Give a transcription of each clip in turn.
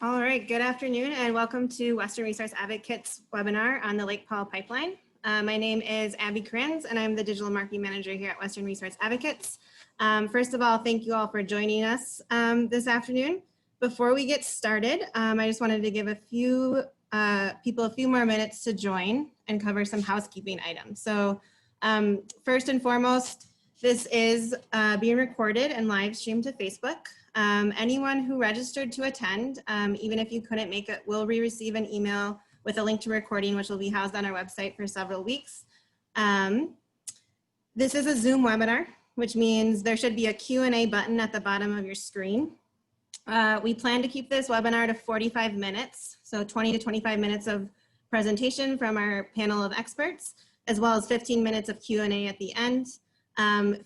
All right, good afternoon and welcome to Western Resource Advocates webinar on the Lake Powell Pipeline. My name is Abby Kranz and I'm the Digital Marketing Manager here at Western Resource Advocates. First of all, thank you all for joining us this afternoon. Before we get started, I just wanted to give a few people a few more minutes to join and cover some housekeeping items. So first and foremost, this is being recorded and live streamed to Facebook. Anyone who registered to attend, even if you couldn't make it, will receive an email with a link to recording, which will be housed on our website for several weeks. This is a Zoom webinar, which means there should be a Q&A button at the bottom of your screen. We plan to keep this webinar to 45 minutes, so 20 to 25 minutes of presentation from our panel of experts, as well as 15 minutes of Q&A at the end.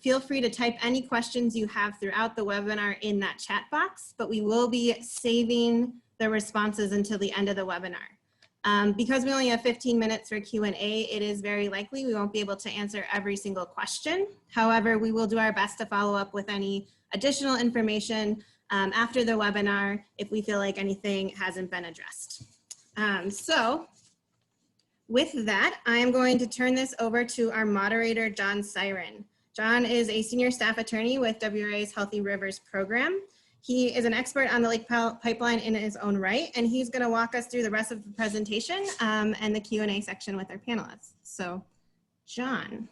Feel free to type any questions you have throughout the webinar in that chat box, but we will be saving the responses until the end of the webinar. Because we only have 15 minutes for Q&A, it is very likely we won't be able to answer every single question. However, we will do our best to follow up with any additional information after the webinar if we feel like anything hasn't been addressed. So with that, I am going to turn this over to our moderator, John Siren. John is a senior staff attorney with WRA's Healthy Rivers program. He is an expert on the Lake Powell Pipeline in his own right, and he's going to walk us through the rest of the presentation and the Q&A section with our panelists. So, John.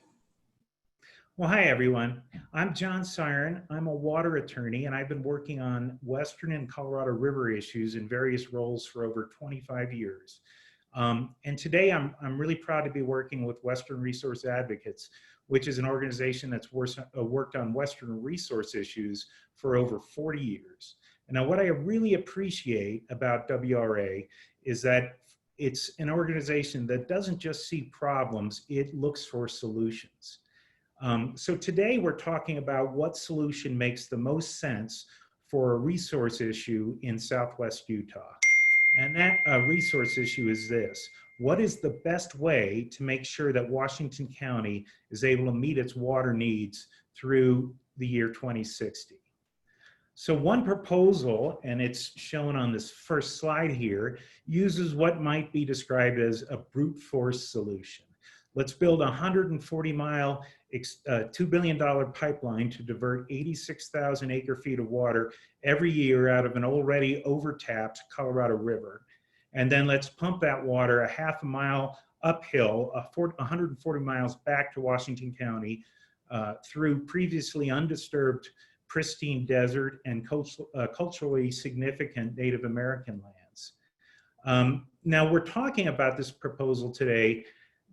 Well, hi, everyone. I'm John Siren. I'm a water attorney, and I've been working on Western and Colorado River issues in various roles for over 25 years. And today I'm really proud to be working with Western Resource Advocates, which is an organization that's worked on Western resource issues for over 40 years. And now what I really appreciate about WRA is that it's an organization that doesn't just see problems, it looks for solutions. So today we're talking about what solution makes the most sense for a resource issue in Southwest Utah. And that resource issue is this: what is the best way to make sure that Washington County is able to meet its water needs through the year 2060? So one proposal, and it's shown on this first slide here, uses what might be described as a brute force solution. Let's build a 140-mile, $2 billion pipeline to divert 86,000 acre-feet of water every year out of an already overtapped Colorado River. And then let's pump that water a half a mile uphill, 140 miles back to Washington County through previously undisturbed, pristine desert and culturally significant Native American lands. Now we're talking about this proposal today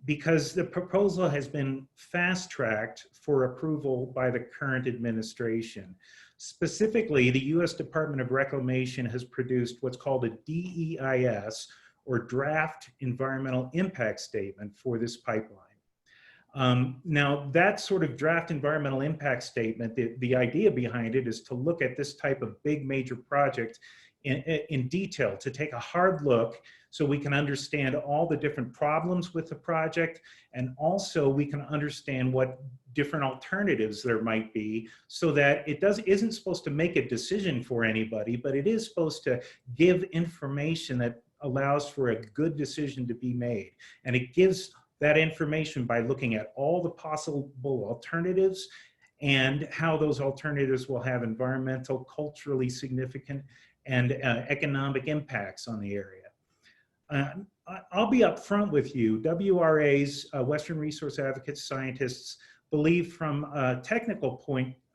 because the proposal has been fast-tracked for approval by the current administration. Specifically, the U.S. Department of Reclamation has produced what's called a DEIS, or Draft Environmental Impact Statement, for this pipeline. Now, that sort of draft environmental impact statement, the idea behind it is to look at this type of big major project in detail, to take a hard look so we can understand all the different problems with the project, and also we can understand what different alternatives there might be, so that it isn't supposed to make a decision for anybody, but it is supposed to give information that allows for a good decision to be made. And it gives that information by looking at all the possible alternatives and how those alternatives will have environmental, culturally significant, and economic impacts on the area. I'll be upfront with you. WRA's Western Resource Advocates scientists believe from a technical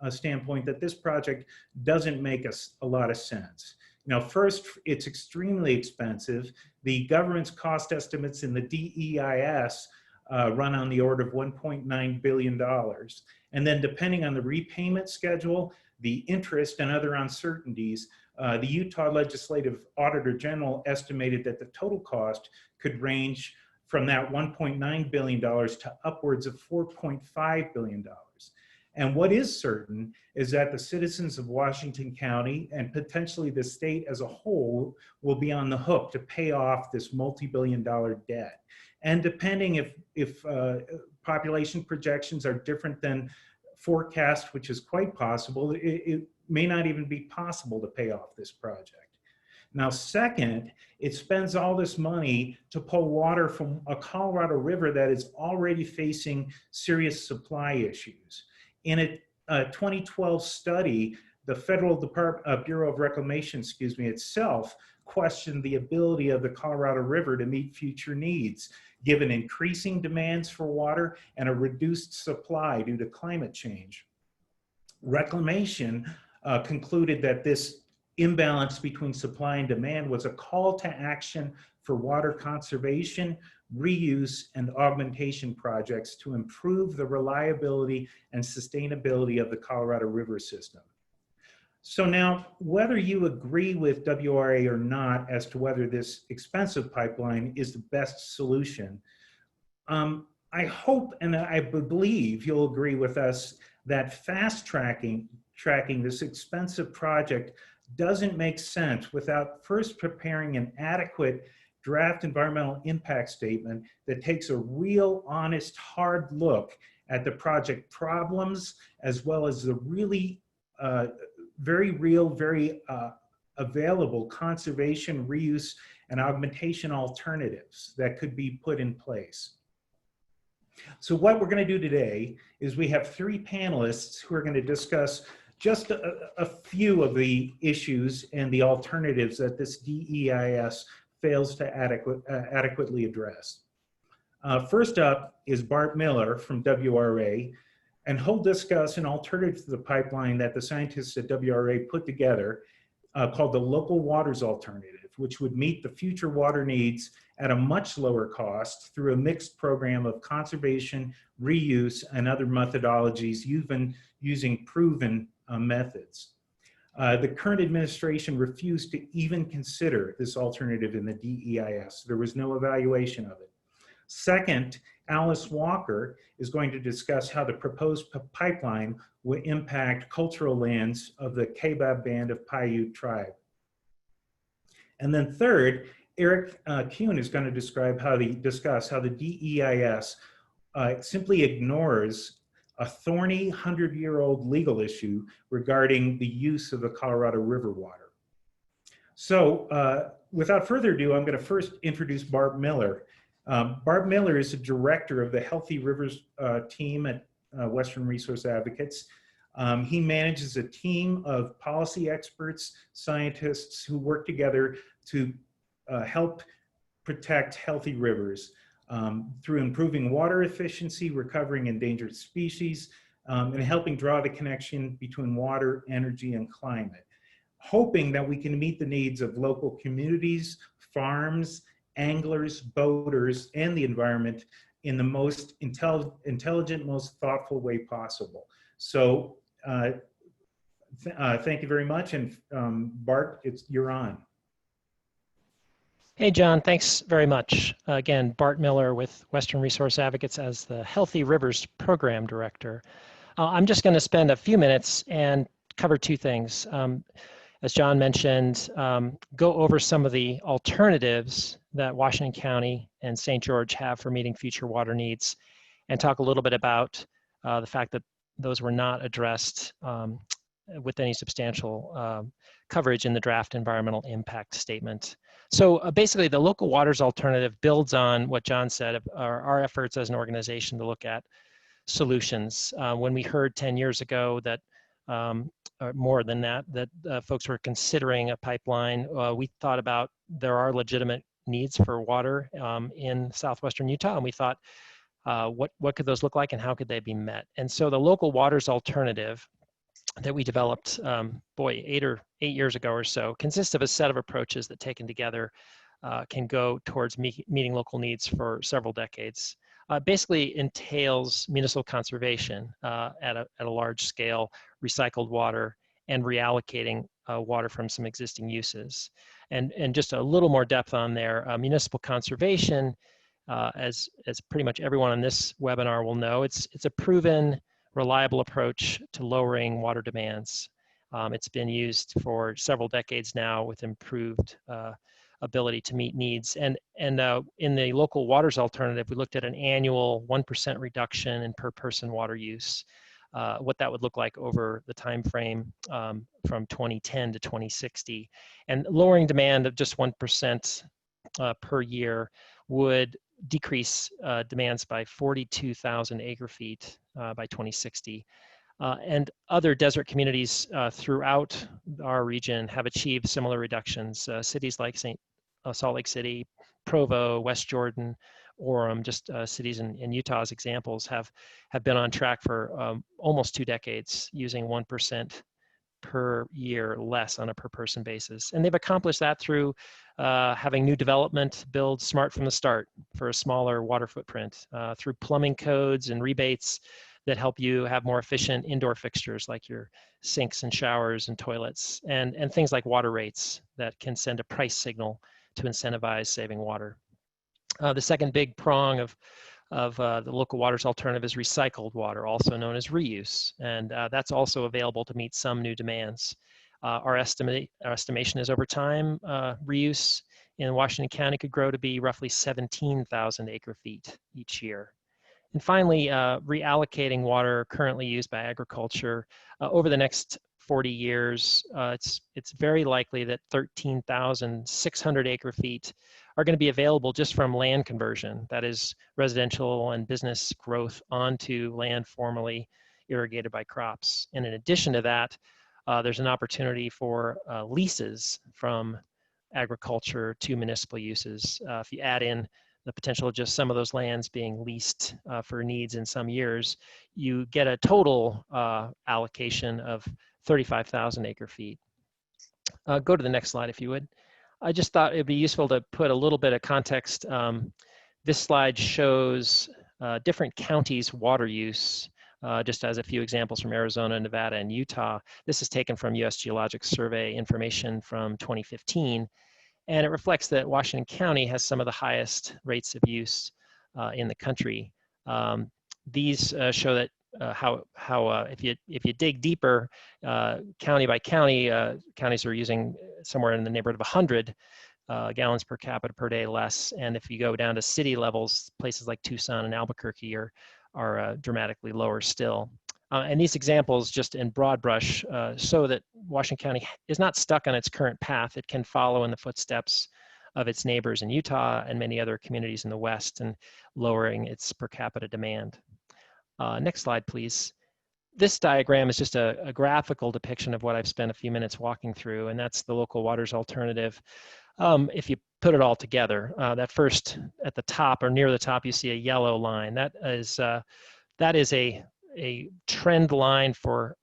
standpoint that this project doesn't make a lot of sense. Now, first, it's extremely expensive. The government's cost estimates in the DEIS run on the order of $1.9 billion. And then depending on the repayment schedule, the interest and other uncertainties, the Utah Legislative Auditor General estimated that the total cost could range from that $1.9 billion to upwards of $4.5 billion. And what is certain is that the citizens of Washington County and potentially the state as a whole will be on the hook to pay off this multi-billion-dollar debt. And depending if population projections are different than forecast, which is quite possible, it may not even be possible to pay off this project. Now, second, it spends all this money to pull water from a Colorado River that is already facing serious supply issues. In a 2012 study, the Federal Bureau of Reclamation, itself questioned the ability of the Colorado River to meet future needs, given increasing demands for water and a reduced supply due to climate change. Reclamation concluded that this imbalance between supply and demand was a call to action for water conservation, reuse, and augmentation projects to improve the reliability and sustainability of the Colorado River system. So now, whether you agree with WRA or not as to whether this expensive pipeline is the best solution, I hope and I believe you'll agree with us that fast-tracking this expensive project doesn't make sense without first preparing an adequate draft environmental impact statement that takes a real, honest, hard look at the project problems, as well as the really very real, very available conservation, reuse, and augmentation alternatives that could be put in place. So what we're going to do today is we have three panelists who are going to discuss just a few of the issues and the alternatives that this DEIS fails to adequately address. First up is Bart Miller from WRA, and he'll discuss an alternative to the pipeline that the scientists at WRA put together called the Local Waters Alternative, which would meet the future water needs at a much lower cost through a mixed program of conservation, reuse, and other methodologies, even using proven methods. The current administration refused to even consider this alternative in the DEIS. There was no evaluation of it. Second, Alice Walker is going to discuss how the proposed pipeline will impact cultural lands of the Kaibab band of Paiute tribe. And then third, Eric Kuhn is going to discuss how the DEIS simply ignores a thorny 100-year-old legal issue regarding the use of the Colorado River water. So without further ado, I'm going to first introduce Bart Miller. Bart Miller is a director of the Healthy Rivers team at Western Resource Advocates. He manages a team of policy experts, scientists who work together to help protect healthy rivers through improving water efficiency, recovering endangered species, and helping draw the connection between water, energy, and climate, hoping that we can meet the needs of local communities, farms, anglers, boaters, and the environment in the most intelligent, most thoughtful way possible. So thank you very much. And Bart, you're on. Hey, John, thanks very much. Again, Bart Miller with Western Resource Advocates as the Healthy Rivers Program Director. I'm just going to spend a few minutes and cover two things. As John mentioned, go over some of the alternatives that Washington County and St. George have for meeting future water needs, and talk a little bit about the fact that those were not addressed with any substantial coverage in the draft environmental impact statement. So basically, the local waters alternative builds on what John said, our efforts as an organization to look at solutions. When we heard 10 years ago that, or more than that, that folks were considering a pipeline, we thought about there are legitimate needs for water in southwestern Utah, and we thought, what could those look like and how could they be met? And so the local waters alternative that we developed, 8 years ago or so, consists of a set of approaches that taken together can go towards meeting local needs for several decades. Basically entails municipal conservation at a large scale, recycled water, and reallocating water from some existing uses. And just a little more depth on there, municipal conservation, as pretty much everyone on this webinar will know, it's a proven, reliable approach to lowering water demands. It's been used for several decades now with improved ability to meet needs. And in the local waters alternative, we looked at an annual 1% reduction in per person water use. what that would look like over the time frame from 2010 to 2060. And lowering demand of just 1% per year would decrease demands by 42,000 acre feet by 2060. And other desert communities throughout our region have achieved similar reductions. Cities like Salt Lake City, Provo, West Jordan, Orem, just cities in Utah's examples, have been on track for almost 2 decades using 1% per year less on a per person basis. And they've accomplished that through having new development build smart from the start for a smaller water footprint, through plumbing codes and rebates that help you have more efficient indoor fixtures like your sinks and showers and toilets, and things like water rates that can send a price signal to incentivize saving water. The second big prong of the local waters alternative is recycled water, also known as reuse, and that's also available to meet some new demands. Our estimation is over time, reuse in Washington County could grow to be roughly 17,000 acre feet each year. And finally, reallocating water currently used by agriculture over the next 40 years, it's very likely that 13,600 acre feet are going to be available just from land conversion, that is residential and business growth onto land formerly irrigated by crops. And in addition to that, there's an opportunity for leases from agriculture to municipal uses. If you add in the potential of just some of those lands being leased for needs in some years, you get a total allocation of 35,000 acre feet. Go to the next slide if you would. I just thought it'd be useful to put a little bit of context. This slide shows different counties' water use, just as a few examples from Arizona, Nevada, and Utah. This is taken from U.S. Geologic Survey information from 2015. And it reflects that Washington County has some of the highest rates of use in the country. These show that if you dig deeper, county by county, counties are using somewhere in the neighborhood of 100 gallons per capita per day less. And if you go down to city levels, places like Tucson and Albuquerque are dramatically lower still. And these examples, just in broad brush, show that Washington County is not stuck on its current path. It can follow in the footsteps of its neighbors in Utah and many other communities in the West, and lowering its per capita demand. Next slide, please. This diagram is just a graphical depiction of what I've spent a few minutes walking through, and that's the local waters alternative. If you put it all together, that first at the top or near the top, you see a yellow line. That is a trend line for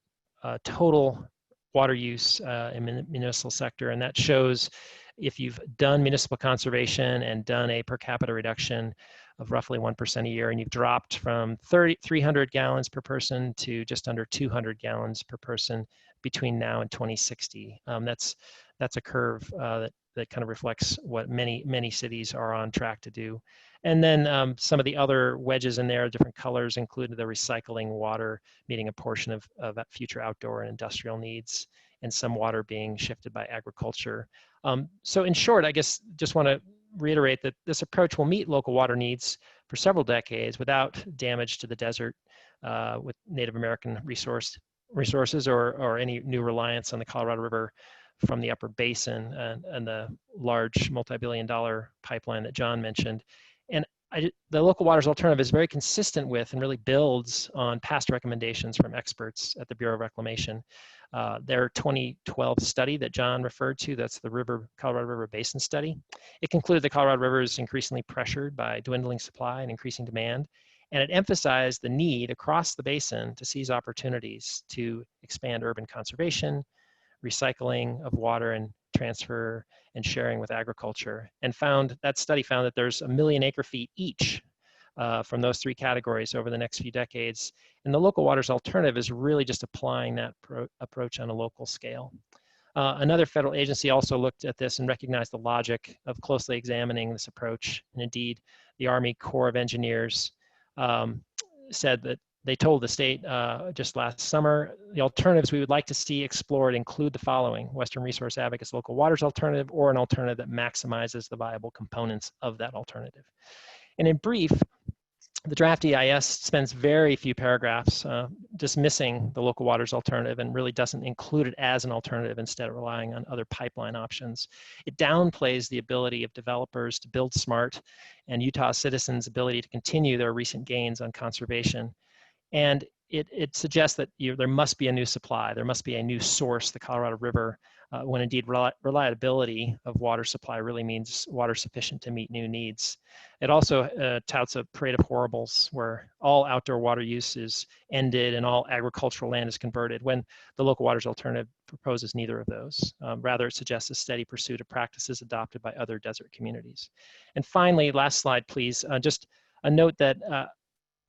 total water use in the municipal sector, and that shows if you've done municipal conservation and done a per capita reduction of roughly 1% a year, and you've dropped from 300 gallons per person to just under 200 gallons per person between now and 2060. That's a curve that kind of reflects what many cities are on track to do. And then some of the other wedges in there, different colors, included the recycling water, meeting a portion of future outdoor and industrial needs, and some water being shifted by agriculture. So in short, I guess just want to reiterate that this approach will meet local water needs for several decades without damage to the desert with Native American resources or any new reliance on the Colorado River from the upper basin and the large multi-billion-dollar pipeline that John mentioned. And the local waters alternative is very consistent with and really builds on past recommendations from experts at the Bureau of Reclamation. Their 2012 study that John referred to, that's the Colorado River Basin Study. It concluded the Colorado River is increasingly pressured by dwindling supply and increasing demand. And it emphasized the need across the basin to seize opportunities to expand urban conservation, recycling of water, and transfer and sharing with agriculture, and that study found that there's 1 million acre feet each from those 3 categories over the next few decades. And the local waters alternative is really just applying that approach on a local scale. Another federal agency also looked at this and recognized the logic of closely examining this approach. And indeed, the Army Corps of Engineers said that they told the state just last summer, the alternatives we would like to see explored include the following: Western Resource Advocates local waters alternative, or an alternative that maximizes the viable components of that alternative. And in brief, the draft EIS spends very few paragraphs, dismissing the local waters alternative and really doesn't include it as an alternative, instead of relying on other pipeline options. It downplays the ability of developers to build smart and Utah citizens' ability to continue their recent gains on conservation. And it suggests that there must be a new supply, there must be a new source, the Colorado River, when indeed reliability of water supply really means water sufficient to meet new needs. It also touts a parade of horribles where all outdoor water use is ended and all agricultural land is converted, when the local waters alternative proposes neither of those. Rather, it suggests a steady pursuit of practices adopted by other desert communities. And finally, last slide, please, just a note that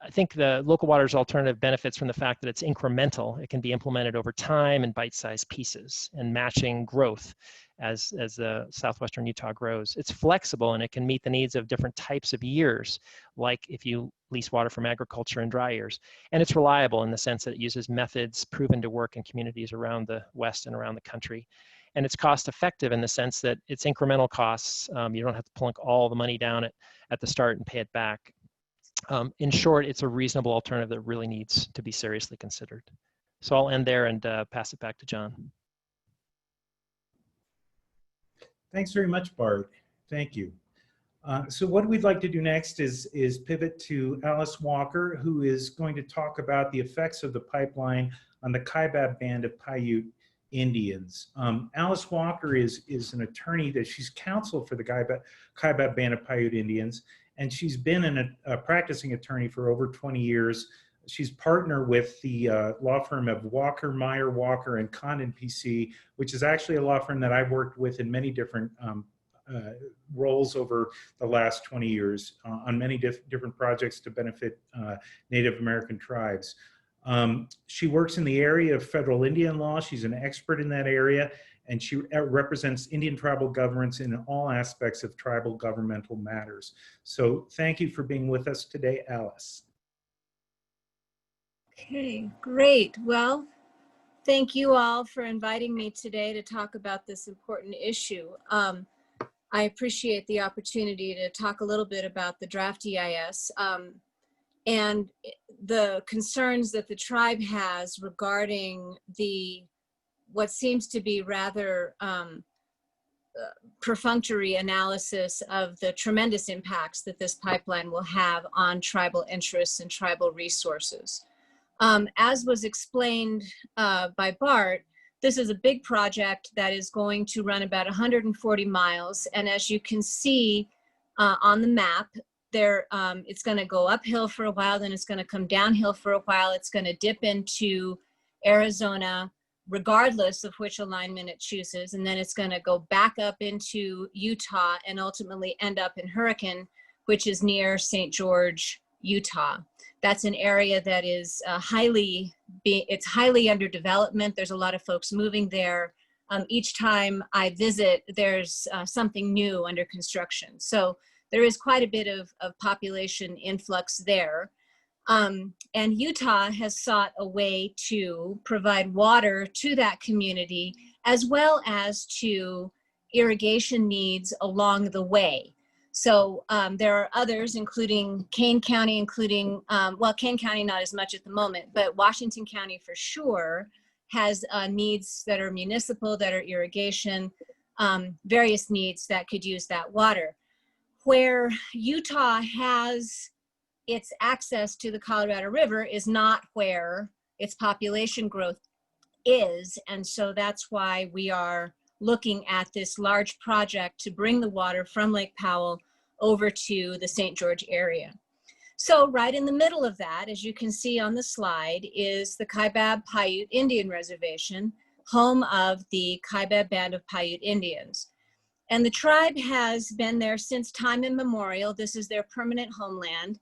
I think the local waters alternative benefits from the fact that it's incremental. It can be implemented over time in bite-sized pieces and matching growth as southwestern Utah grows. It's flexible and it can meet the needs of different types of years, like if you lease water from agriculture in dry years. And it's reliable in the sense that it uses methods proven to work in communities around the West and around the country. And it's cost effective in the sense that it's incremental costs. You don't have to plunk all the money down at the start and pay it back. In short, it's a reasonable alternative that really needs to be seriously considered. So I'll end there and pass it back to John. Thanks very much, Bart. Thank you. So what we'd like to do next is pivot to Alice Walker, who is going to talk about the effects of the pipeline on the Kaibab Band of Paiute Indians. Alice Walker is an attorney that she's counsel for the Kaibab Band of Paiute Indians, and she's been a practicing attorney for over 20 years. She's partnered with the law firm of Walker, Meyer, Walker, and Condon PC, which is actually a law firm that I've worked with in many different roles over the last 20 years on many different projects to benefit Native American tribes. She works in the area of federal Indian law. She's an expert in that area, and she represents Indian tribal governments in all aspects of tribal governmental matters. So thank you for being with us today, Alice. Okay, great. Well, thank you all for inviting me today to talk about this important issue. I appreciate the opportunity to talk a little bit about the draft EIS and the concerns that the tribe has regarding what seems to be rather perfunctory analysis of the tremendous impacts that this pipeline will have on tribal interests and tribal resources. As was explained by Bart, this is a big project that is going to run about 140 miles. And as you can see on the map, it's going to go uphill for a while, then it's going to come downhill for a while. It's going to dip into Arizona, regardless of which alignment it chooses. And then it's going to go back up into Utah and ultimately end up in Hurricane, which is near St. George, Utah. That's an area that is highly under development. There's a lot of folks moving there. Each time I visit, there's something new under construction. So there is quite a bit of population influx there. And Utah has sought a way to provide water to that community, as well as to irrigation needs along the way. So there are others, including Kane County, well, Kane County not as much at the moment, but Washington County for sure has needs that are municipal, that are irrigation, various needs that could use that water. Where Utah has its access to the Colorado River is not where its population growth is. And so that's why we are looking at this large project to bring the water from Lake Powell over to the St. George area. So right in the middle of that, as you can see on the slide, is the Kaibab Paiute Indian Reservation, home of the Kaibab Band of Paiute Indians. And the tribe has been there since time immemorial. This is their permanent homeland.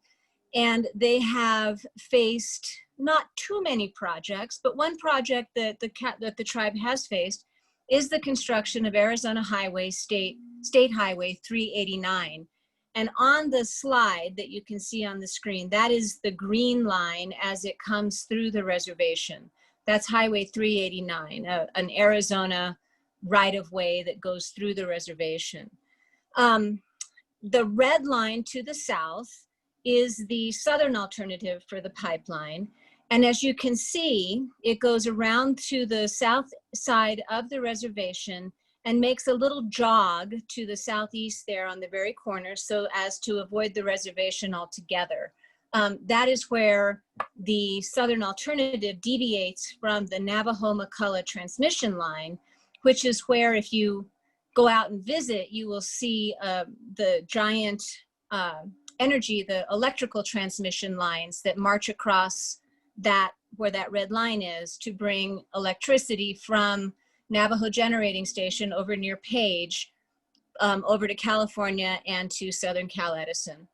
And they have faced not too many projects, but one project that the tribe has faced is the construction of Arizona Highway, State Highway 389. And on the slide that you can see on the screen, that is the green line as it comes through the reservation. That's Highway 389, an Arizona right-of-way that goes through the reservation. The red line to the south is the southern alternative for the pipeline. And as you can see, it goes around to the south side of the reservation and makes a little jog to the southeast there on the very corner so as to avoid the reservation altogether. That is where the southern alternative deviates from the Navajo-McCullough transmission line, which is where, if you go out and visit, you will see the giant the electrical transmission lines that march across where that red line is to bring electricity from Navajo Generating Station over near Page over to California and to Southern Cal Edison.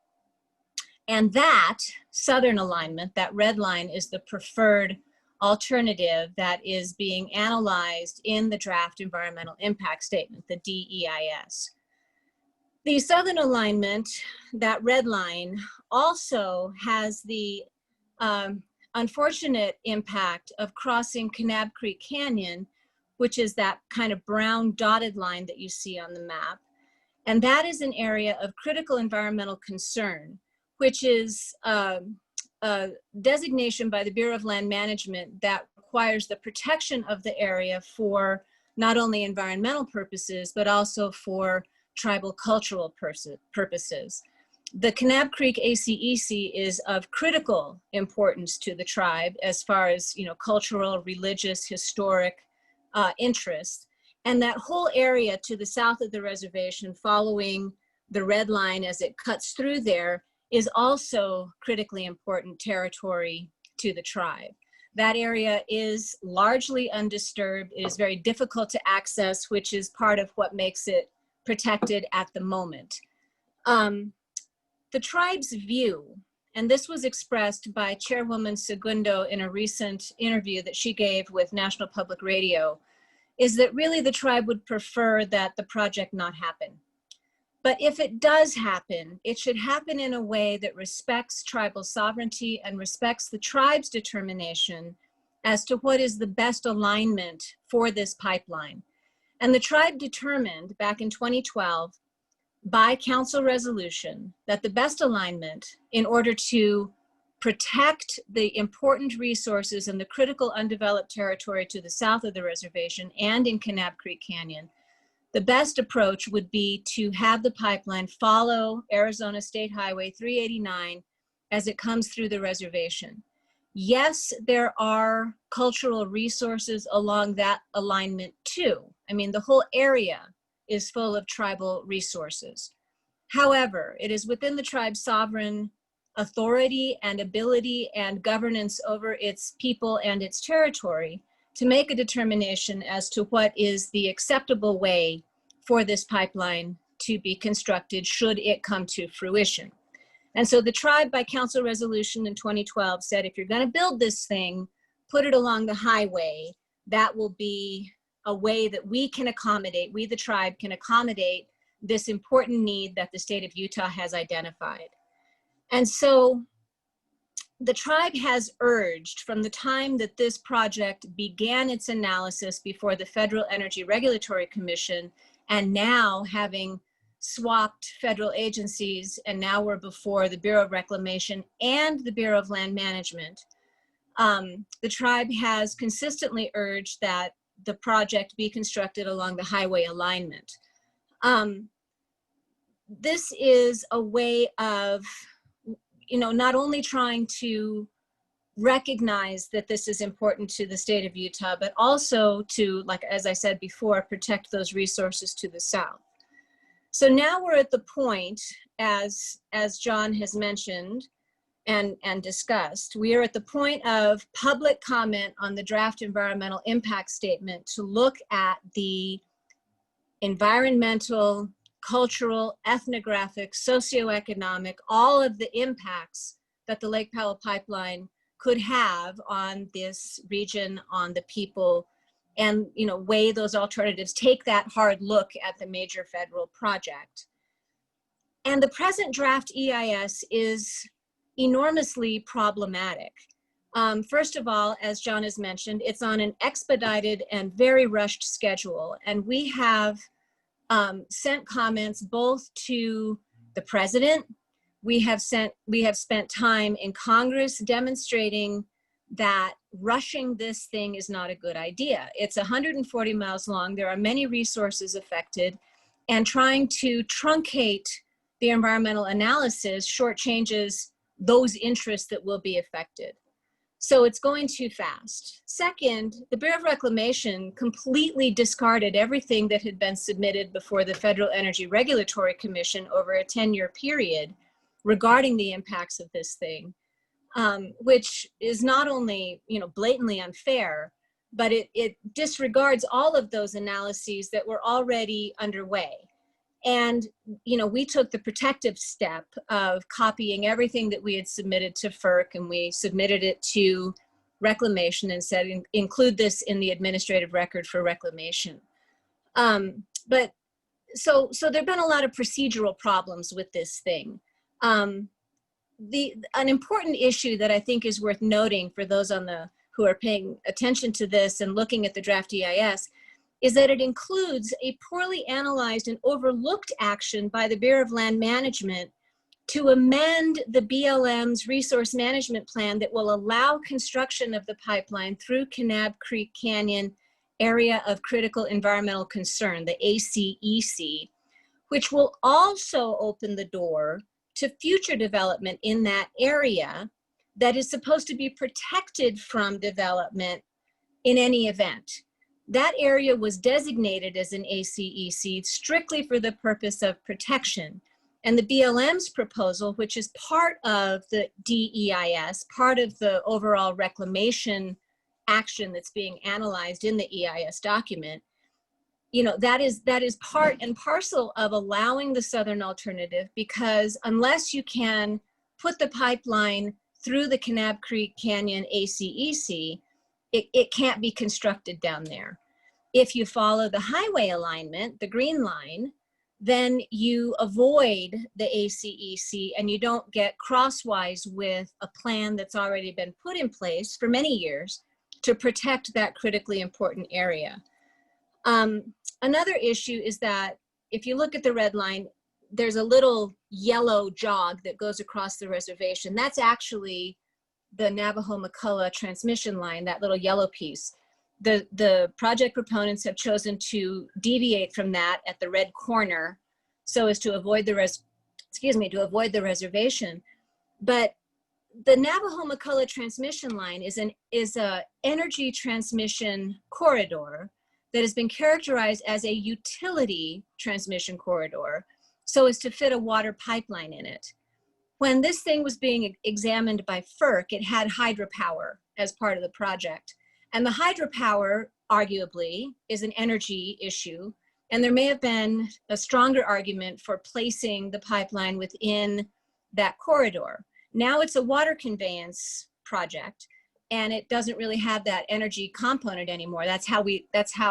And that southern alignment, that red line, is the preferred alternative that is being analyzed in the draft environmental impact statement, the DEIS. The southern alignment, that red line, also has the unfortunate impact of crossing Kanab Creek Canyon, which is that kind of brown dotted line that you see on the map. And that is an area of critical environmental concern, which is a designation by the Bureau of Land Management that requires the protection of the area for not only environmental purposes, but also for tribal cultural purposes. The Kanab Creek ACEC is of critical importance to the tribe as far as, cultural, religious, historic interest. And that whole area to the south of the reservation, following the red line as it cuts through there, is also critically important territory to the tribe. That area is largely undisturbed. It is very difficult to access, which is part of what makes it protected at the moment. The tribe's view, and this was expressed by Chairwoman Segundo in a recent interview that she gave with National Public Radio, is that really the tribe would prefer that the project not happen. But if it does happen, it should happen in a way that respects tribal sovereignty and respects the tribe's determination as to what is the best alignment for this pipeline. And the tribe determined back in 2012 by council resolution that the best alignment in order to protect the important resources in the critical undeveloped territory to the south of the reservation and in Kanab Creek Canyon, the best approach would be to have the pipeline follow Arizona State Highway 389 as it comes through the reservation. Yes, there are cultural resources along that alignment too. I mean, the whole area is full of tribal resources. However, it is within the tribe's sovereign authority and ability and governance over its people and its territory to make a determination as to what is the acceptable way for this pipeline to be constructed should it come to fruition. And so the tribe, by council resolution in 2012, said, if you're going to build this thing, put it along the highway. That will be a way that we can accommodate, we the tribe can accommodate this important need that the state of Utah has identified. And so the tribe has urged from the time that this project began its analysis before the Federal Energy Regulatory Commission, and now having swapped federal agencies, and now we're before the Bureau of Reclamation and the Bureau of Land Management, the tribe has consistently urged that the project be constructed along the highway alignment. This is a way of not only trying to recognize that this is important to the state of Utah, but also to, like, as I said before, protect those resources to the south. So now we're at the point, as John has mentioned and discussed, we are at the point of public comment on the draft environmental impact statement to look at the environmental, cultural, ethnographic, socioeconomic, all of the impacts that the Lake Powell Pipeline could have on this region, on the people, and weigh those alternatives, take that hard look at the major federal project. And the present draft EIS is enormously problematic. First of all, as John has mentioned, it's on an expedited and very rushed schedule, and we have sent comments both to the president. We have spent time in Congress demonstrating that rushing this thing is not a good idea. It's 140 miles long. There are many resources affected, and trying to truncate the environmental analysis shortchanges those interests that will be affected. So it's going too fast. Second, the Bureau of Reclamation completely discarded everything that had been submitted before the Federal Energy Regulatory Commission over a 10-year period regarding the impacts of this thing, which is not only, blatantly unfair, but it disregards all of those analyses that were already underway. And, we took the protective step of copying everything that we had submitted to FERC, and we submitted it to Reclamation and said, include this in the administrative record for Reclamation. But so there've been a lot of procedural problems with this thing. An important issue that I think is worth noting for those who are paying attention to this and looking at the draft EIS is that it includes a poorly analyzed and overlooked action by the Bureau of Land Management to amend the BLM's resource management plan that will allow construction of the pipeline through Kanab Creek Canyon Area of Critical Environmental Concern, the ACEC, which will also open the door to future development in that area that is supposed to be protected from development in any event. That area was designated as an ACEC strictly for the purpose of protection. And the BLM's proposal, which is part of the DEIS, part of the overall reclamation action that's being analyzed in the EIS document, that is part and parcel of allowing the southern alternative, because unless you can put the pipeline through the Kanab Creek Canyon ACEC, it can't be constructed down there. If you follow the highway alignment, the green line, then you avoid the ACEC and you don't get crosswise with a plan that's already been put in place for many years to protect that critically important area. Another issue is that if you look at the red line, there's a little yellow jog that goes across the reservation. That's actually the Navajo-McCullough transmission line, that little yellow piece. The project proponents have chosen to deviate from that at the red corner so as to avoid the reservation. But the Navajo-McCullough transmission line is a energy transmission corridor that has been characterized as a utility transmission corridor so as to fit a water pipeline in it. When this thing was being examined by FERC, it had hydropower as part of the project. And the hydropower, arguably, is an energy issue. And there may have been a stronger argument for placing the pipeline within that corridor. Now it's a water conveyance project, and it doesn't really have that energy component anymore. That's how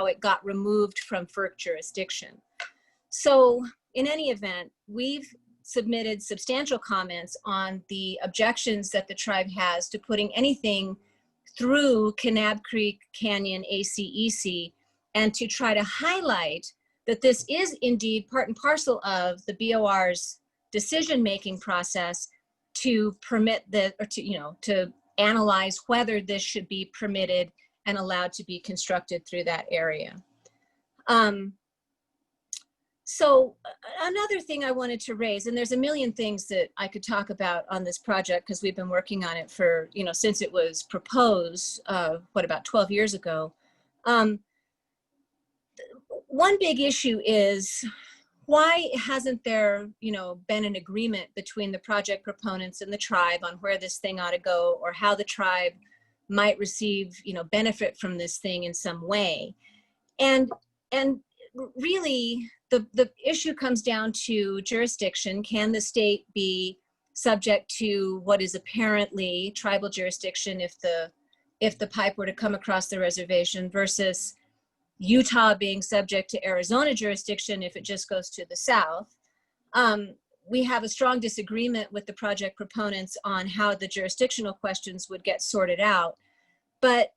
it got removed from FERC jurisdiction. So in any event, we've submitted substantial comments on the objections that the tribe has to putting anything through Kanab Creek Canyon ACEC, and to try to highlight that this is indeed part and parcel of the BOR's decision-making process to permit to analyze whether this should be permitted and allowed to be constructed through that area. So another thing I wanted to raise, and there's a million things that I could talk about on this project because we've been working on it for, since it was proposed, about 12 years ago. One big issue is, why hasn't there, been an agreement between the project proponents and the tribe on where this thing ought to go, or how the tribe might receive, benefit from this thing in some way? And really, the issue comes down to jurisdiction. Can the state be subject to what is apparently tribal jurisdiction if the pipe were to come across the reservation, versus Utah being subject to Arizona jurisdiction if it just goes to the south? We have a strong disagreement with the project proponents on how the jurisdictional questions would get sorted out. But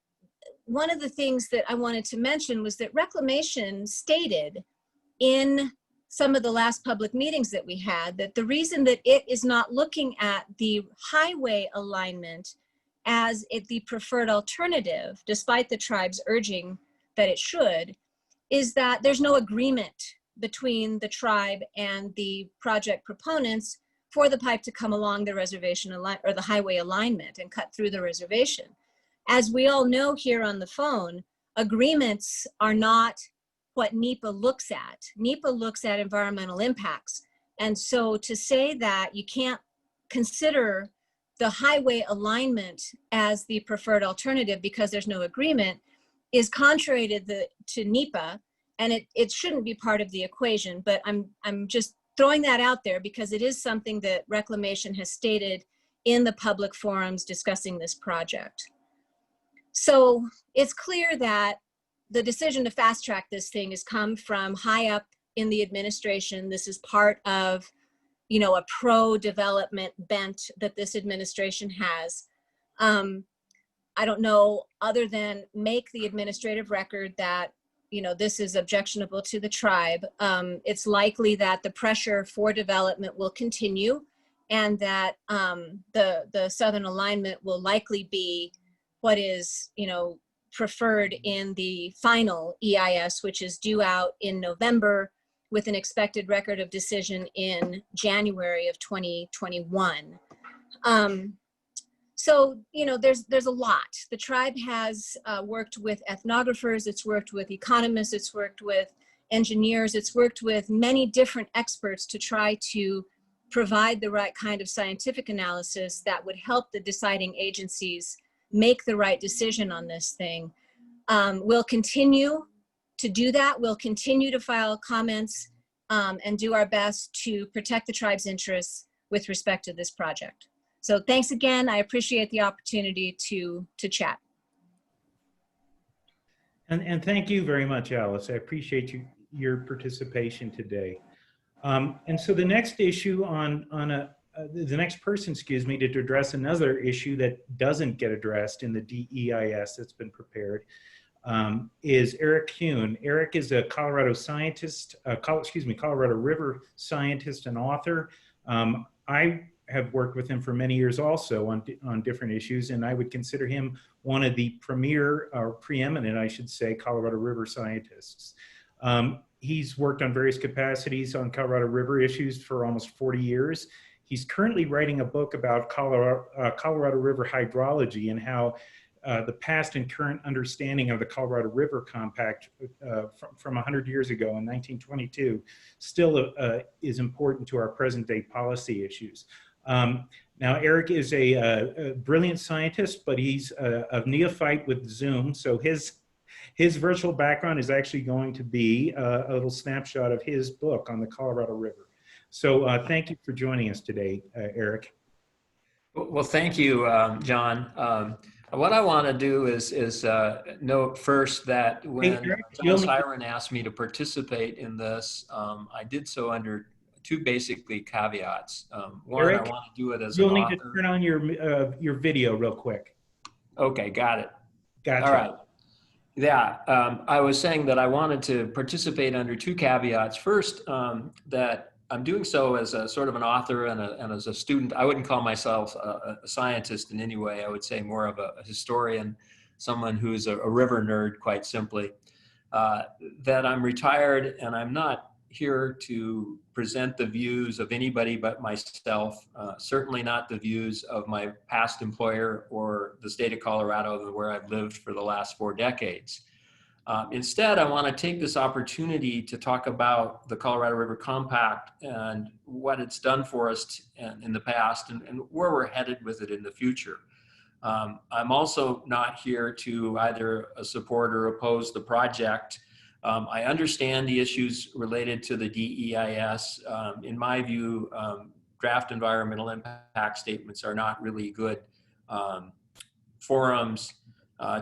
one of the things that I wanted to mention was that Reclamation stated in some of the last public meetings that we had that the reason that it is not looking at the highway alignment as the preferred alternative, despite the tribe's urging that it should, is that there's no agreement between the tribe and the project proponents for the pipe to come along the reservation or the highway alignment and cut through the reservation. As we all know here on the phone, agreements are not what NEPA looks at. NEPA looks at environmental impacts. And so to say that you can't consider the highway alignment as the preferred alternative because there's no agreement is contrary to NEPA, and it shouldn't be part of the equation. But I'm just throwing that out there because it is something that Reclamation has stated in the public forums discussing this project. So it's clear that the decision to fast track this thing has come from high up in the administration. This is part of, you know, a pro-development bent that this administration has. I don't know, other than make the administrative record that, you know, this is objectionable to the tribe. It's likely that the pressure for development will continue, and that the southern alignment will likely be what is, you know, preferred in the final EIS, which is due out in November, with an expected record of decision in January of 2021. So, you know, there's a lot. The tribe has worked with ethnographers, it's worked with economists, it's worked with engineers, it's worked with many different experts to try to provide the right kind of scientific analysis that would help the deciding agencies make the right decision on this thing. We'll continue to do that. We'll continue to file comments and do our best to protect the tribe's interests with respect to this project. So thanks again. I appreciate the opportunity to chat. And thank you very much, Alice. I appreciate your participation today. And so the next issue the next person, excuse me, to address another issue that doesn't get addressed in the DEIS that's been prepared is Eric Kuhn. Eric is a Colorado scientist, Colorado River scientist and author. I have worked with him for many years also on different issues, and I would consider him one of the premier, or preeminent, I should say, Colorado River scientists. He's worked on various capacities on Colorado River issues for almost 40 years. He's currently writing a book about Colorado River hydrology and how the past and current understanding of the Colorado River Compact from 100 years ago in 1922 still is important to our present day policy issues. Now, Eric is a brilliant scientist, but he's a neophyte with Zoom. So his virtual background is actually going to be a little snapshot of his book on the Colorado River. So thank you for joining us today, Eric. Well, thank you, John. What I want to do is note first that when John Siren asked me to participate in this, I did so under two basically caveats. One, Eric, I want to do it as an author. You'll need to turn on your video real quick. Okay, got it. Gotcha. All right. Yeah, I was saying that I wanted to participate under two caveats. First, that I'm doing so as a sort of an author and as a student. I wouldn't call myself a scientist in any way. I would say more of a historian, someone who's a river nerd, quite simply. That I'm retired and I'm not here to present the views of anybody but myself, certainly not the views of my past employer or the state of Colorado, where I've lived for the last 4 decades. Instead, I want to take this opportunity to talk about the Colorado River Compact and what it's done for us in the past and where we're headed with it in the future. I'm also not here to either support or oppose the project. I understand the issues related to the DEIS. In my view, draft environmental impact statements are not really good forums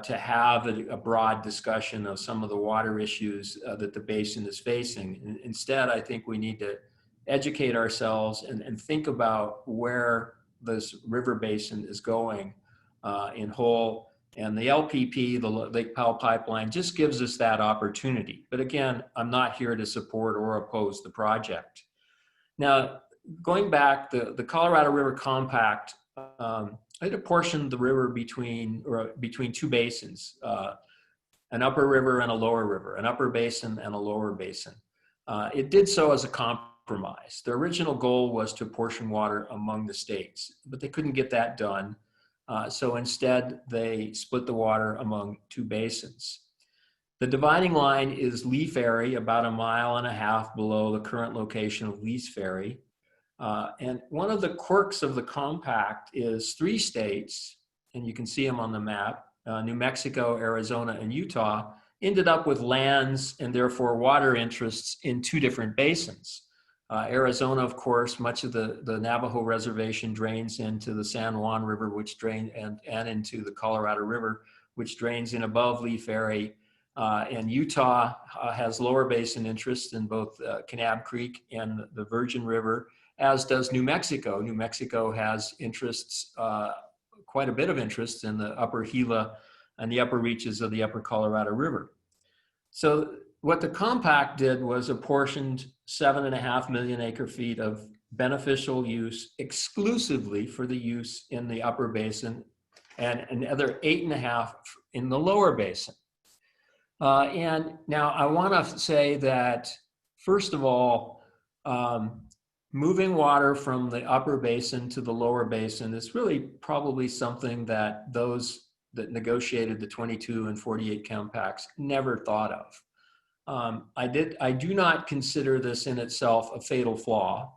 to have a broad discussion of some of the water issues that the basin is facing. Instead, I think we need to educate ourselves and think about where this river basin is going in whole. And the LPP, the Lake Powell Pipeline, just gives us that opportunity. But again, I'm not here to support or oppose the project. Now, going back, the Colorado River Compact it apportioned the river between two basins, an upper river and a lower river, an upper basin and a lower basin. It did so as a compromise. The original goal was to apportion water among the states, but they couldn't get that done. So instead, they split the water among two basins. The dividing line is Lee Ferry, about 1.5 miles below the current location of Lee's Ferry. And one of the quirks of the compact is 3 states, and you can see them on the map, New Mexico, Arizona, and Utah, ended up with lands and therefore water interests in 2 different basins. Arizona, of course, much of the Navajo reservation drains into the San Juan River, which drains and into the Colorado River, which drains in above Lee Ferry. And Utah has lower basin interests in both Kanab Creek and the Virgin River, as does New Mexico. New Mexico has interests, quite a bit of interest in the upper Gila and the upper reaches of the upper Colorado River. So what the compact did was apportioned 7.5 million acre feet of beneficial use exclusively for the use in the upper basin and another 8.5 in the lower basin. And now I want to say that, first of all, moving water from the upper basin to the lower basin is really probably something that those that negotiated the 22 and 48 compacts never thought of. I do not consider this in itself a fatal flaw.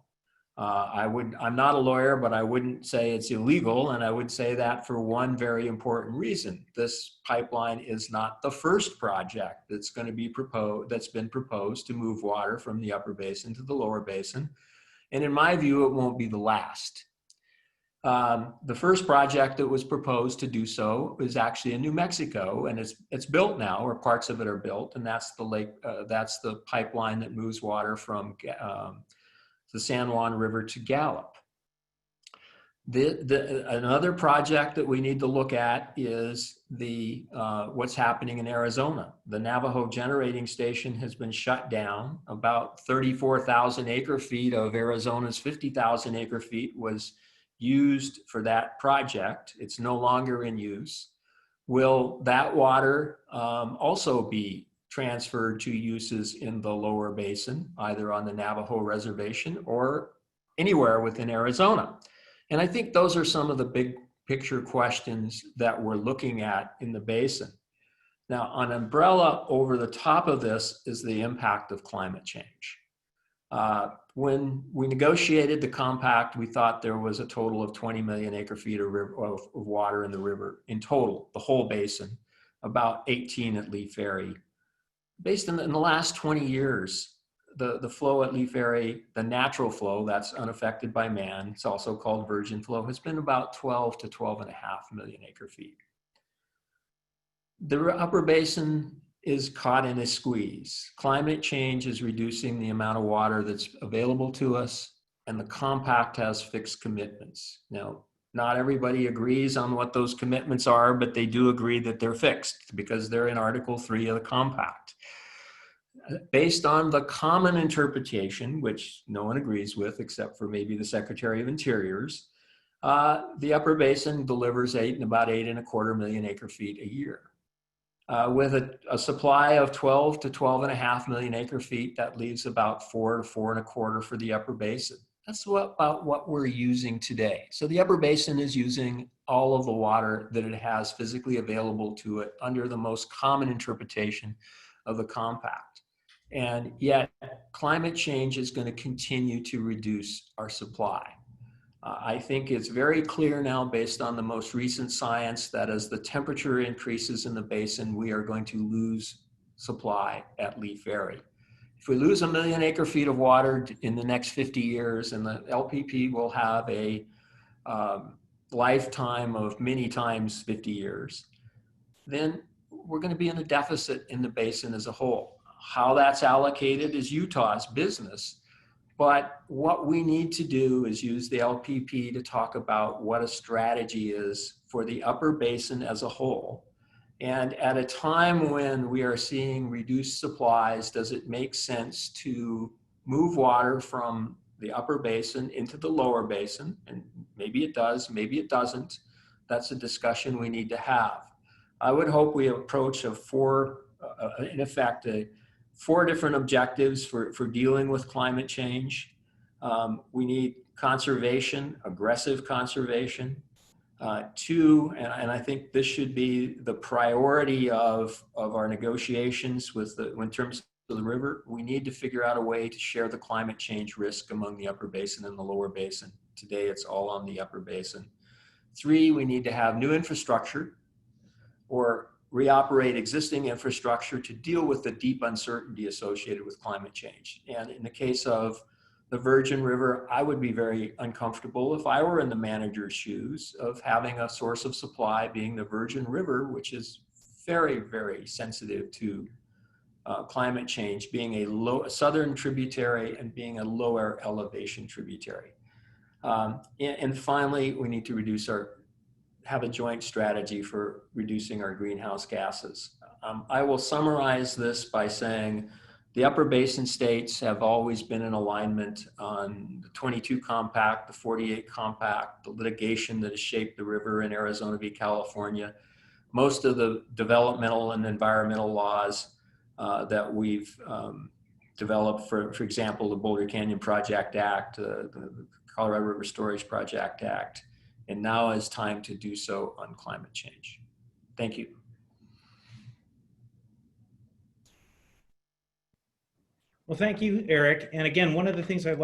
I'm not a lawyer, but I wouldn't say it's illegal, and I would say that for one very important reason. This pipeline is not the first project that's going to be proposed, that's been proposed to move water from the upper basin to the lower basin. And in my view, it won't be the last. The first project that was proposed to do so is actually in New Mexico, and it's built now, or parts of it are built, and that's the pipeline that moves water from the San Juan River to Gallup. Another project that we need to look at is what's happening in Arizona. The Navajo generating station has been shut down. About 34,000 acre feet of Arizona's 50,000 acre feet was used for that project. It's no longer in use. Will that water also be transferred to uses in the lower basin, either on the Navajo reservation or anywhere within Arizona? And I think those are some of the big picture questions that we're looking at in the basin. Now, an umbrella over the top of this is the impact of climate change. When we negotiated the compact, we thought there was a total of 20 million acre feet of water in the river in total, the whole basin, about 18 at Lee Ferry. Based in the last 20 years, the flow at Lee Ferry, the natural flow that's unaffected by man, it's also called virgin flow, has been about 12 to 12.5 million acre feet. The upper basin is caught in a squeeze. Climate change is reducing the amount of water that's available to us, and the compact has fixed commitments. Now, not everybody agrees on what those commitments are, but they do agree that they're fixed because they're in Article 3 of the compact. Based on the common interpretation, which no one agrees with except for maybe the Secretary of Interior's, the upper basin delivers about 8.25 million acre feet a year. With a supply of 12 to 12.5 million acre feet, that leaves about 4 to 4.25 for the upper basin. That's about what we're using today. So the upper basin is using all of the water that it has physically available to it under the most common interpretation of the compact. And yet climate change is going to continue to reduce our supply. I think it's very clear now, based on the most recent science, that as the temperature increases in the basin, we are going to lose supply at Lee Ferry. If we lose 1 million acre feet of water in the next 50 years, and the LPP will have a lifetime of many times 50 years, then we're going to be in a deficit in the basin as a whole. How that's allocated is Utah's business. But what we need to do is use the LPP to talk about what a strategy is for the upper basin as a whole. And at a time when we are seeing reduced supplies, does it make sense to move water from the upper basin into the lower basin, and maybe it does, maybe it doesn't. That's a discussion we need to have. I would hope we approach in effect, four different objectives for dealing with climate change. We need conservation, aggressive conservation. Two, and I think this should be the priority of our negotiations in terms of the river, we need to figure out a way to share the climate change risk among the upper basin and the lower basin. Today, it's all on the upper basin. Three, we need to have new infrastructure or reoperate existing infrastructure to deal with the deep uncertainty associated with climate change. And in the case of the Virgin River, I would be very uncomfortable if I were in the manager's shoes of having a source of supply being the Virgin River, which is very, very sensitive to climate change, being a southern tributary and being a lower elevation tributary. And finally, we need to have a joint strategy for reducing our greenhouse gases. I will summarize this by saying the upper basin states have always been in alignment on the 22 compact, the 48 compact, the litigation that has shaped the river in Arizona v. California, most of the developmental and environmental laws that we've developed, for example, the Boulder Canyon Project Act, the Colorado River Storage Project Act, and now is time to do so on climate change. Thank you. Well, thank you, Eric. And again, one of the things I've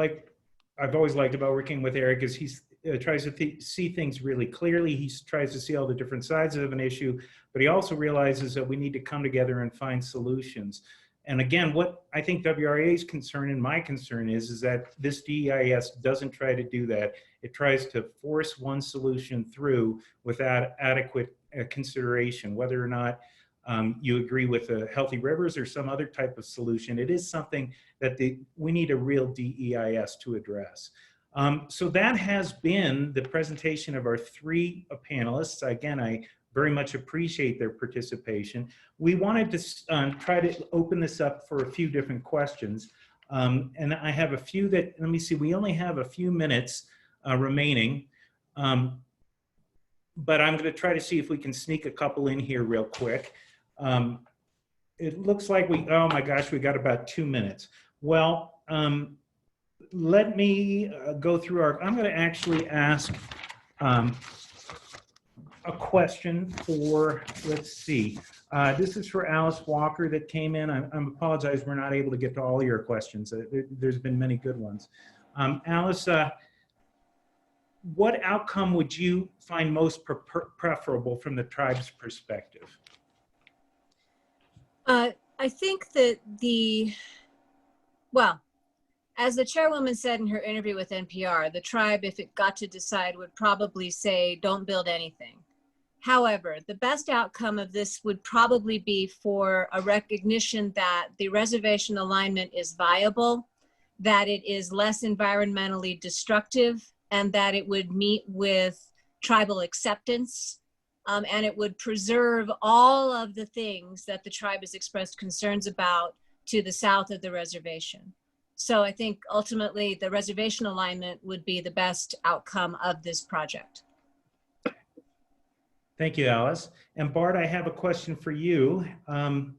always liked about working with Eric is he tries to see things really clearly. He tries to see all the different sides of an issue, but he also realizes that we need to come together and find solutions. And again, what I think WRA's concern and my concern is that this DEIS doesn't try to do that. It tries to force one solution through without adequate consideration, whether or not you agree with healthy rivers or some other type of solution. It is something that we need a real DEIS to address. So that has been the presentation of our three panelists. Again, I very much appreciate their participation. We wanted to try to open this up for a few different questions. And I have a few that, let me see, we only have a few minutes remaining. But I'm going to try to see if we can sneak a couple in here real quick. It looks like oh my gosh, we got about 2 minutes. Well, let me go through I'm going to actually ask a question for, let's see. This is for Alice Walker that came in. I apologize, we're not able to get to all your questions. There's been many good ones. Alice, what outcome would you find most preferable from the tribe's perspective? I think that well, as the chairwoman said in her interview with NPR, the tribe, if it got to decide, would probably say, don't build anything. However, the best outcome of this would probably be for a recognition that the reservation alignment is viable, that it is less environmentally destructive, and that it would meet with tribal acceptance, and it would preserve all of the things that the tribe has expressed concerns about to the south of the reservation. So I think ultimately the reservation alignment would be the best outcome of this project. Thank you, Alice. And Bart, I have a question for you. And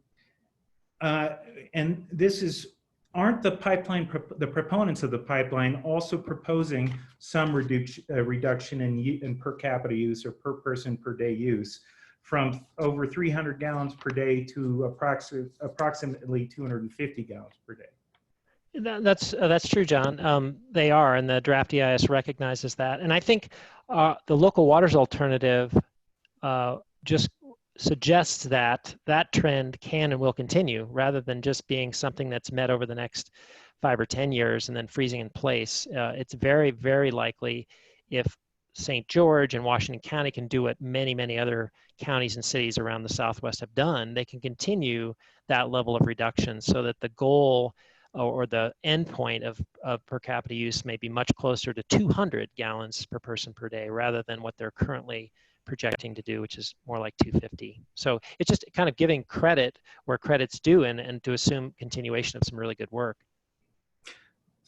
this is, aren't the proponents of the pipeline also proposing some reduction in per capita use or per person per day use from over 300 gallons per day to approximately 250 gallons per day? That's true, John. They are, and the draft EIS recognizes that. And I think the local waters alternative just suggests that that trend can and will continue, rather than just being something that's met over the next 5 or 10 years and then freezing in place. It's very, very likely, if St. George and Washington County can do what many, many other counties and cities around the Southwest have done, they can continue that level of reduction so that the goal or the end point of per capita use may be much closer to 200 gallons per person per day, rather than what they're currently projecting to do, which is more like 250. So it's just kind of giving credit where credit's due and to assume continuation of some really good work.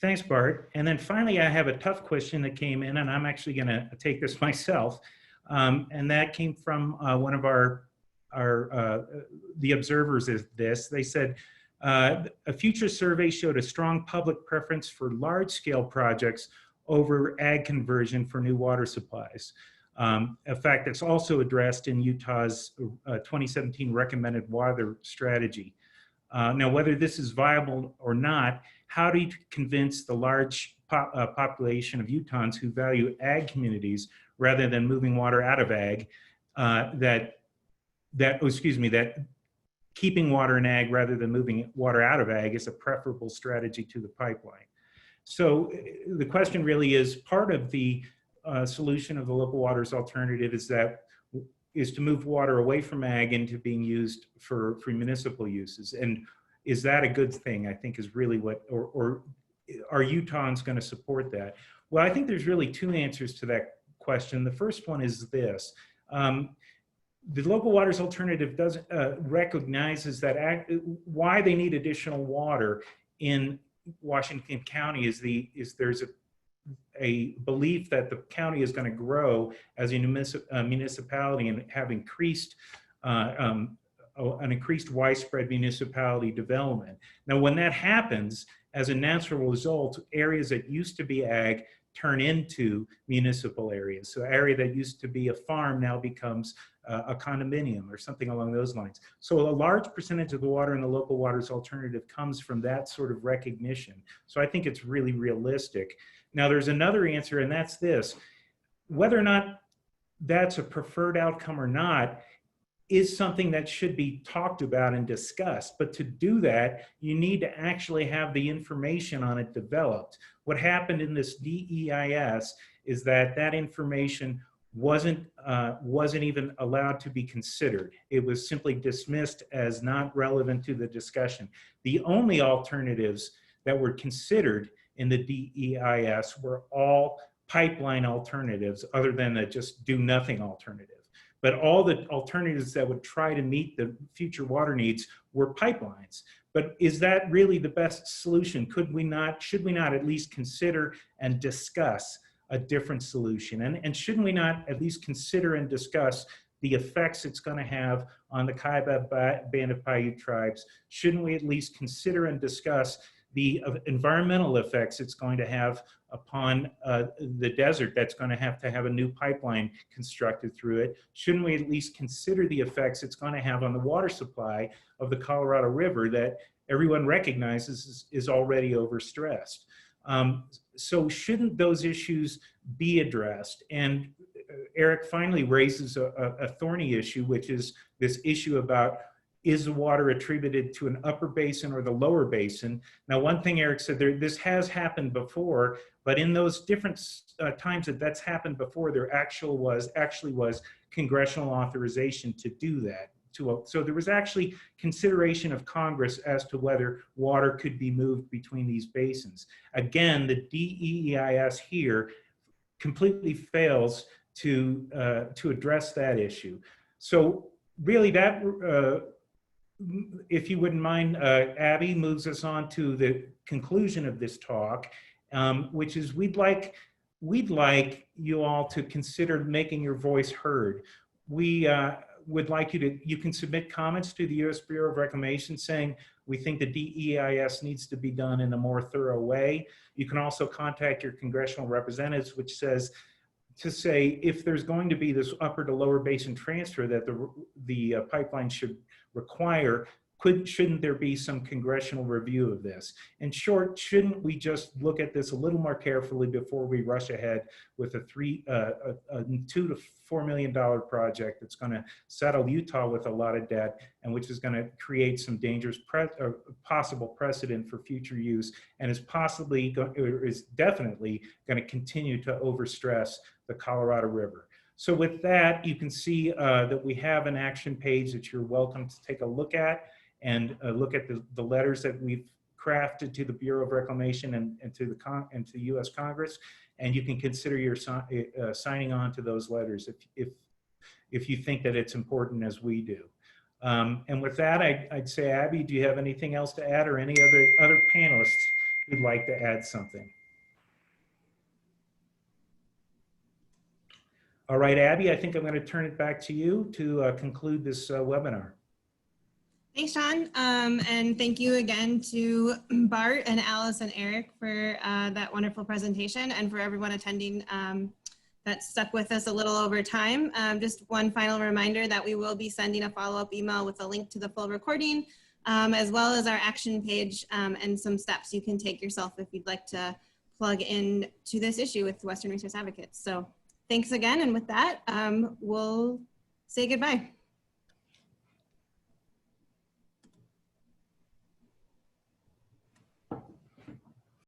Thanks, Bart. And then finally, I have a tough question that came in, and I'm actually going to take this myself. And that came from one of the observers of this. They said, a future survey showed a strong public preference for large-scale projects over ag conversion for new water supplies. A fact that's also addressed in Utah's 2017 recommended water strategy. Now, whether this is viable or not, how do you convince the large population of Utahns who value ag communities rather than moving water out of ag, that keeping water in ag rather than moving water out of ag is a preferable strategy to the pipeline? So the question really is, part of the solution of the local waters alternative is to move water away from ag into being used for municipal uses. And is that a good thing? I think is really what, or are Utahns going to support that? Well, I think there's really two answers to that question. The first one is this. The local waters alternative doesn't recognizes that why they need additional water in Washington County is there's a belief that the county is going to grow as a municipality and have increased an increased widespread municipality development. Now, when that happens, as a natural result, areas that used to be ag turn into municipal areas. So area that used to be a farm now becomes a condominium or something along those lines. So a large percentage of the water in the local waters alternative comes from that sort of recognition. So I think it's really realistic. Now there's another answer, and that's this. Whether or not that's a preferred outcome or not is something that should be talked about and discussed. But to do that, you need to actually have the information on it developed. What happened in this DEIS is that information wasn't even allowed to be considered. It was simply dismissed as not relevant to the discussion. The only alternatives that were considered in the DEIS were all pipeline alternatives other than a just do nothing alternative. But all the alternatives that would try to meet the future water needs were pipelines. But is that really the best solution? Should we not at least consider and discuss a different solution? And shouldn't we not at least consider and discuss the effects it's going to have on the Kaibab Band of Paiute tribes? Shouldn't we at least consider and discuss the environmental effects it's going to have upon the desert that's going to have a new pipeline constructed through it? Shouldn't we at least consider the effects it's going to have on the water supply of the Colorado River that everyone recognizes is already overstressed? So shouldn't those issues be addressed? And Eric finally raises a thorny issue, which is this issue about, is the water attributed to an upper basin or the lower basin? Now, one thing Eric said, this has happened before, but in those different times that's happened before, there actually was congressional authorization to do that. So there was actually consideration of Congress as to whether water could be moved between these basins. Again, the DEIS here completely fails to address that issue. So really that, if you wouldn't mind, Abby moves us on to the conclusion of this talk, which is we'd like you all to consider making your voice heard. We would like you can submit comments to the U.S. Bureau of Reclamation saying we think the DEIS needs to be done in a more thorough way. You can also contact your congressional representatives, which says to say if there's going to be this upper to lower basin transfer that the pipeline should require, shouldn't there be some congressional review of this? In short, shouldn't we just look at this a little more carefully before we rush ahead with a $2 to $4 million project that's going to settle Utah with a lot of debt and which is going to create some dangerous possible precedent for future use and is definitely going to continue to overstress the Colorado River. So with that, you can see that we have an action page that you're welcome to take a look at and look at the letters that we've crafted to the Bureau of Reclamation and to the U.S. Congress, and you can consider your signing on to those letters if you think that it's important as we do. And with that, I'd say, Abby, do you have anything else to add, or any other panelists who'd like to add something. All right, Abby, I think I'm going to turn it back to you to conclude this webinar. Thanks, Sean. And thank you again to Bart and Alice and Eric for that wonderful presentation, and for everyone attending that stuck with us a little over time. Just one final reminder that we will be sending a follow-up email with a link to the full recording, as well as our action page and some steps you can take yourself if you'd like to plug in to this issue with Western Resource Advocates. So thanks again. And with that, we'll say goodbye.